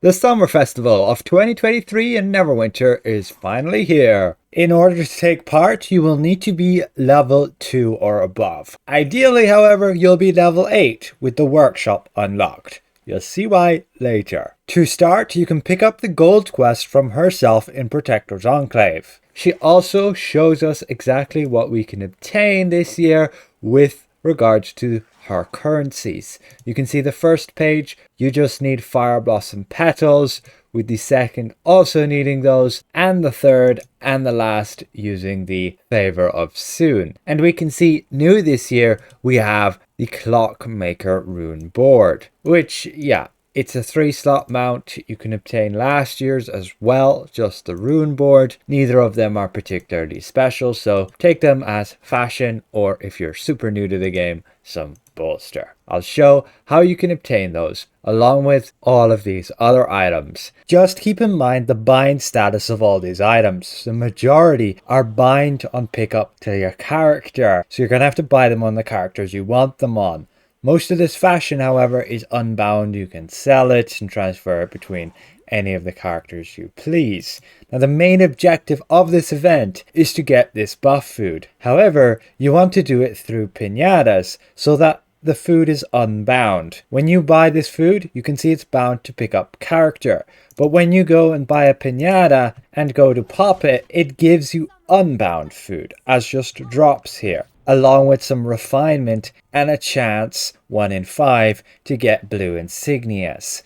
The Summer Festival of 2023 in Neverwinter is finally here. In order to take part, you will need to be level 2 or above. Ideally, however, you'll be level 8 with the workshop unlocked. You'll see why later. To start, you can pick up the gold quest from herself in Protector's Enclave. She also shows us exactly what we can obtain this year with regards to her currencies. You can see the first page, you just need Fireblossom petals, with the second also needing those, and the third and the last using the Favor of Soon. And we can see new this year we have the Clockmaker rune board, which it's a 3-slot mount. You can obtain last year's as well, just the rune board. Neither of them are particularly special, so take them as fashion, or if you're super new to the game, some bolster. I'll show how you can obtain those along with all of these other items. Just keep in mind the bind status of all these items. The majority are bind on pickup to your character, so you're gonna have to buy them on the characters you want them on. Most of this fashion, however, is unbound. You can sell it and transfer it between any of the characters you please. Now, the main objective of this event is to get this buff food. However, you want to do it through piñatas so that the food is unbound. When you buy this food, you can see it's bound to pick up character. But when you go and buy a piñata and go to pop it, it gives you unbound food as just drops here, along with some refinement and a chance 1 in 5 to get blue Insignias.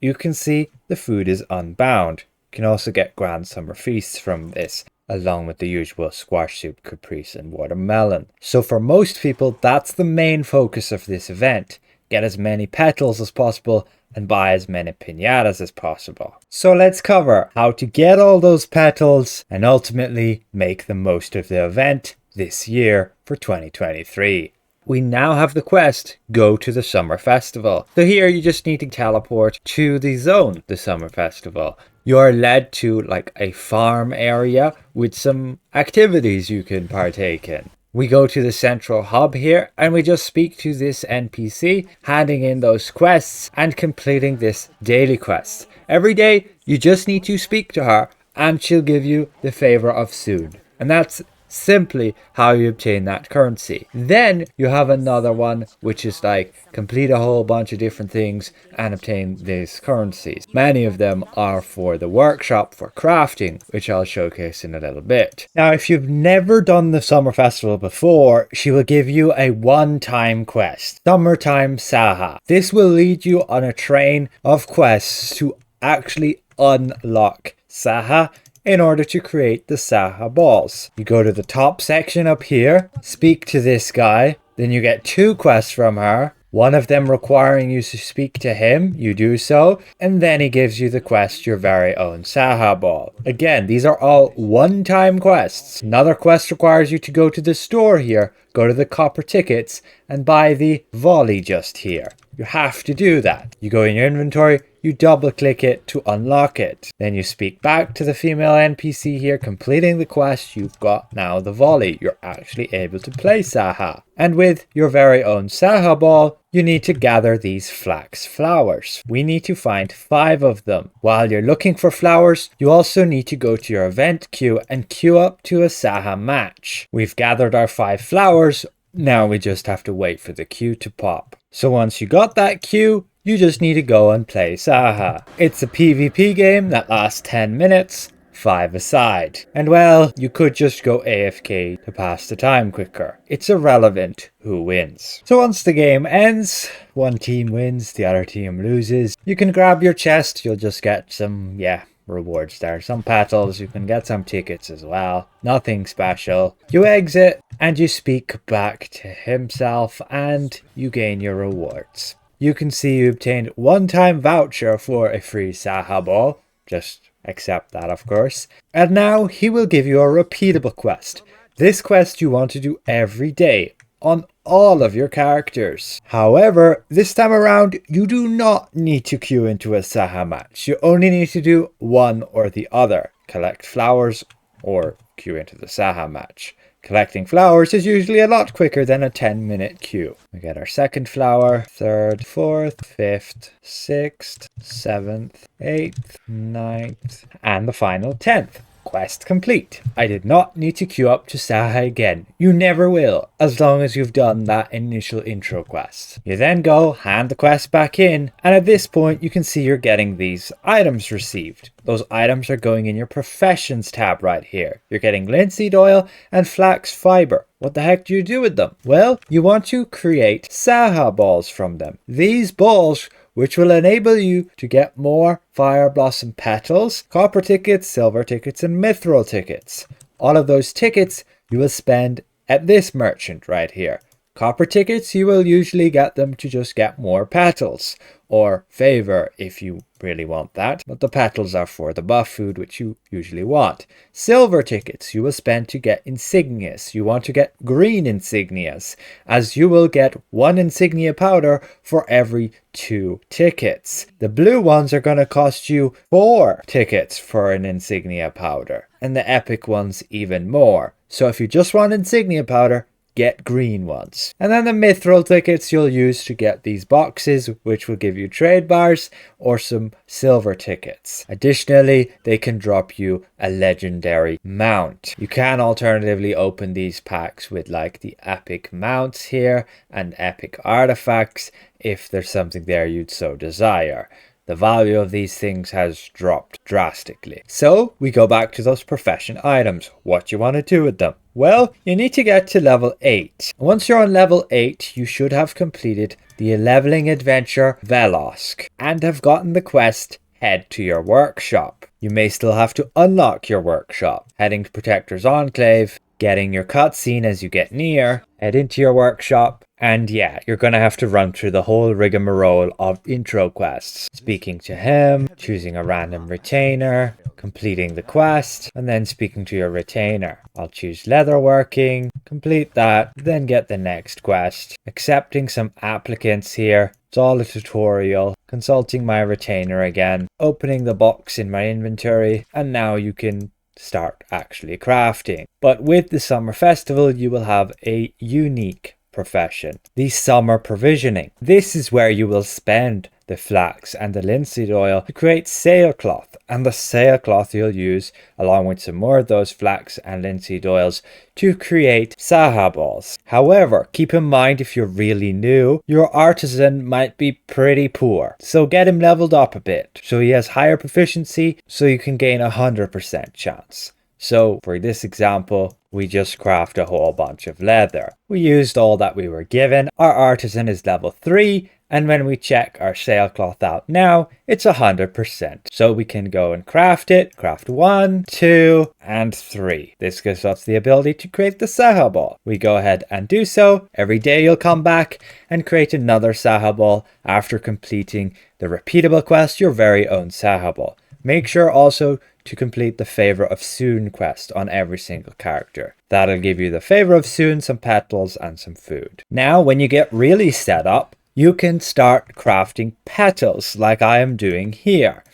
You can see the food is unbound. You can also get Grand Summer Feasts from this, along with the usual squash soup, caprese and watermelon. So for most people, that's the main focus of this event. Get as many petals as possible and buy as many piñatas as possible. So let's cover how to get all those petals and ultimately make the most of the event this year for 2023. We now have the quest, go to the Summer Festival. So here you just need to teleport to the zone, the Summer Festival. You're led to like a farm area with some activities you can partake in. We go to the central hub here and we just speak to this NPC, handing in those quests and completing this daily quest. Every day you just need to speak to her and she'll give you the Favor of Soon. And that's simply how you obtain that currency. Then you have another one which is like complete a whole bunch of different things and obtain these currencies. Many of them are for the workshop for crafting, which I'll showcase in a little bit. Now, if you've never done the Summer Festival before, she will give you a one-time quest, Summertime Sahaa. This will lead you on a train of quests to actually unlock Sahaa in order to create the Sahaa balls. You go to the top section up here, speak to this guy, then you get 2 quests from her, one of them requiring you to speak to him. You do so, and then he gives you the quest, your very own Sahaa ball. Again, these are all one-time quests. Another quest requires you to go to the store here, go to the copper tickets, and buy the volley just here. You have to do that. You go in your inventory, you double click it to unlock it. Then you speak back to the female NPC here, completing the quest. You've got now the volley. You're actually able to play Sahaa. And with your very own Sahaa ball, you need to gather these flax flowers. We need to find 5 of them. While you're looking for flowers, you also need to go to your event queue and queue up to a Sahaa match. We've gathered our 5 flowers. Now we just have to wait for the queue to pop. So once you got that queue, you just need to go and play Sahaa. It's a PvP game that lasts 10 minutes, 5 aside. And well, you could just go AFK to pass the time quicker. It's irrelevant who wins. So once the game ends, one team wins, the other team loses. You can grab your chest, you'll just get some, rewards there. Some petals, you can get some tickets as well. Nothing special. You exit and you speak back to himself and you gain your rewards. You can see you obtained one-time voucher for a free Sahaa ball. Just accept that, of course. And now he will give you a repeatable quest. This quest you want to do every day on all of your characters. However, this time around, you do not need to queue into a Sahaa match. You only need to do one or the other. Collect flowers or queue into the Sahaa match. Collecting flowers is usually a lot quicker than a 10-minute queue. We get our second flower, third, fourth, fifth, sixth, seventh, eighth, ninth, and the final 10th. Quest complete. I did not need to queue up to Sahaa again. You never will, as long as you've done that initial intro quest. You then go, hand the quest back in, and at this point you can see you're getting these items received. Those items are going in your professions tab right here. You're getting linseed oil and flax fiber. What the heck do you do with them? Well, you want to create Sahaa balls from them. These balls, which will enable you to get more Fireblossom petals, copper tickets, silver tickets, and mithril tickets. All of those tickets you will spend at this merchant right here. Copper tickets, you will usually get them to just get more petals, or favor if you really want that, but the petals are for the buff food, which you usually want. Silver tickets you will spend to get insignias. You want to get green insignias, as you will get 1 insignia powder for every 2 tickets. The blue ones are going to cost you 4 tickets for an insignia powder, and the epic ones even more. So if you just want insignia powder, get green ones. And then the mithril tickets you'll use to get these boxes, which will give you trade bars or some silver tickets. Additionally, they can drop you a legendary mount. You can alternatively open these packs with like the epic mounts here and epic artifacts if there's something there you'd so desire. The value of these things has dropped drastically. So we go back to those profession items. What you want to do with them? Well, you need to get to level 8. Once you're on level 8, you should have completed the leveling adventure Velosk and have gotten the quest Head to your workshop. You may still have to unlock your workshop. Heading to Protector's Enclave, getting your cutscene as you get near, head into your workshop, and yeah, you're going to have to run through the whole rigmarole of intro quests. Speaking to him, choosing a random retainer, completing the quest, and then speaking to your retainer. I'll choose leatherworking, complete that, then get the next quest. Accepting some applicants here. It's all a tutorial. Consulting my retainer again, opening the box in my inventory, and now you can start actually crafting. But with the summer festival, you will have a unique profession, the summer provisioning. This is where you will spend the flax and the linseed oil to create sailcloth, and the sailcloth you'll use along with some more of those flax and linseed oils to create Sahaa balls. However, keep in mind, if you're really new, your artisan might be pretty poor, so get him leveled up a bit so he has higher proficiency, so you can gain 100% chance. So for this example, we just craft a whole bunch of leather. We used all that we were given. Our artisan is level 3, and when we check our sailcloth out now, it's 100%. So we can go and craft it. Craft 1, 2, and 3. This gives us the ability to create the Sahaa ball. We go ahead and do so. Every day you'll come back and create another Sahaa ball after completing the repeatable quest, your very own Sahaa ball. Make sure also to complete the Favor of Soon quest on every single character. That'll give you the Favor of Soon, some petals, and some food. Now, when you get really set up, you can start crafting petals like I am doing here.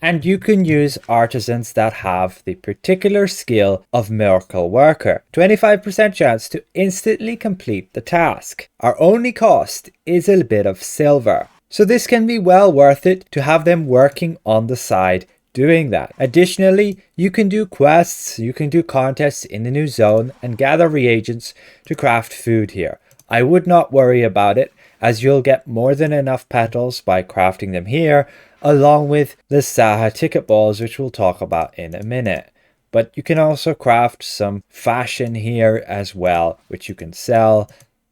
And you can use artisans that have the particular skill of Miracle Worker. 25% chance to instantly complete the task. Our only cost is a bit of silver. So this can be well worth it to have them working on the side doing that. Additionally, you can do quests, you can do contests in the new zone and gather reagents to craft food here. I would not worry about it, as you'll get more than enough petals by crafting them here, along with the Sahaa ticket balls, which we'll talk about in a minute. But you can also craft some fashion here as well, which you can sell,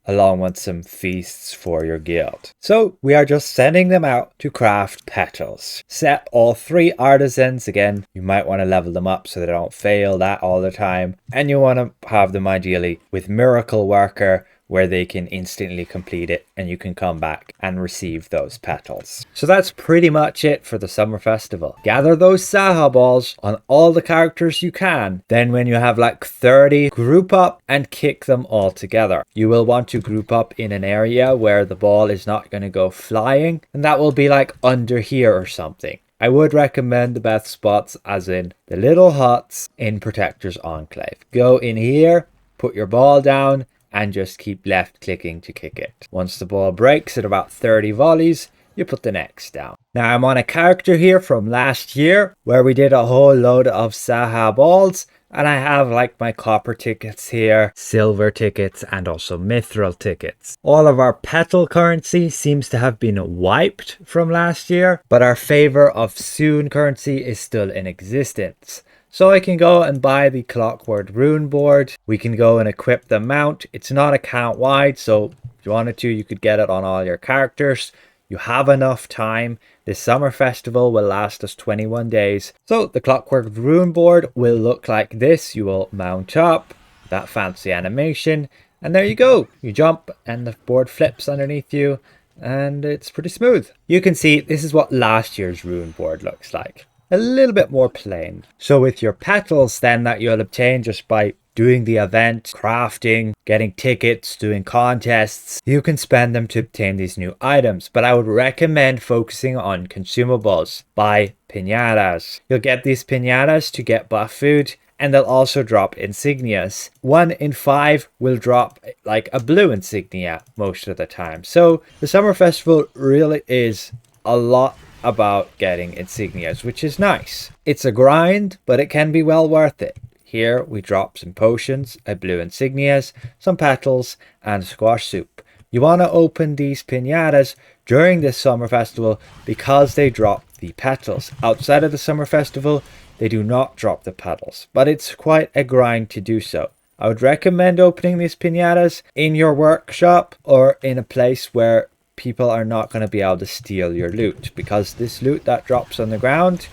along with some feasts for your guild. So we are just sending them out to craft petals. Set all 3 artisans. Again, you might want to level them up so they don't fail that all the time. And you want to have them ideally with Miracle Worker, where they can instantly complete it and you can come back and receive those petals. So that's pretty much it for the summer festival. Gather those Sahaa balls on all the characters you can. Then when you have like 30, group up and kick them all together. You will want to group up in an area where the ball is not going to go flying, and that will be like under here or something. I would recommend the best spots as in the little huts in Protector's Enclave. Go in here, put your ball down and just keep left clicking to kick it. Once the ball breaks at about 30 volleys, you put the next down. Now I'm on a character here from last year where we did a whole load of Sahaa balls, and I have like my copper tickets here, silver tickets, and also mithril tickets. All of our petal currency seems to have been wiped from last year, but our favor of soon currency is still in existence. So I can go and buy the Clockwork Rune board. We can go and equip the mount. It's not account wide, so if you wanted to, you could get it on all your characters. You have enough time. This summer festival will last us 21 days. So the Clockwork Rune board will look like this. You will mount up, that fancy animation, and there you go. You jump and the board flips underneath you, and it's pretty smooth. You can see this is what last year's rune board looks like. A little bit more plain. So with your petals then that you'll obtain just by doing the event, crafting, getting tickets, doing contests, you can spend them to obtain these new items. But I would recommend focusing on consumables. Buy piñatas. You'll get these piñatas to get buff food, and they'll also drop insignias. 1 in 5 will drop like a blue insignia most of the time. So the summer festival really is a lot about getting insignias, which is nice. It's a grind, but it can be well worth it. Here we drop some potions, a blue insignias, some petals, and squash soup. You want to open these piñatas during this summer festival because they drop the petals. Outside of the summer festival, they do not drop the petals, but it's quite a grind to do so. I would recommend opening these piñatas in your workshop or in a place where people are not going to be able to steal your loot, because this loot that drops on the ground,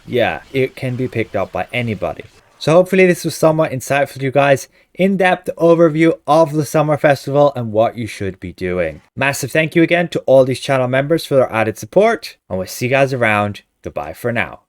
yeah, it can be picked up by anybody. So hopefully this was somewhat insightful to you guys. In-depth overview of the summer festival and what you should be doing. Massive thank you again to all these channel members for their added support, and we'll see you guys around. Goodbye for now.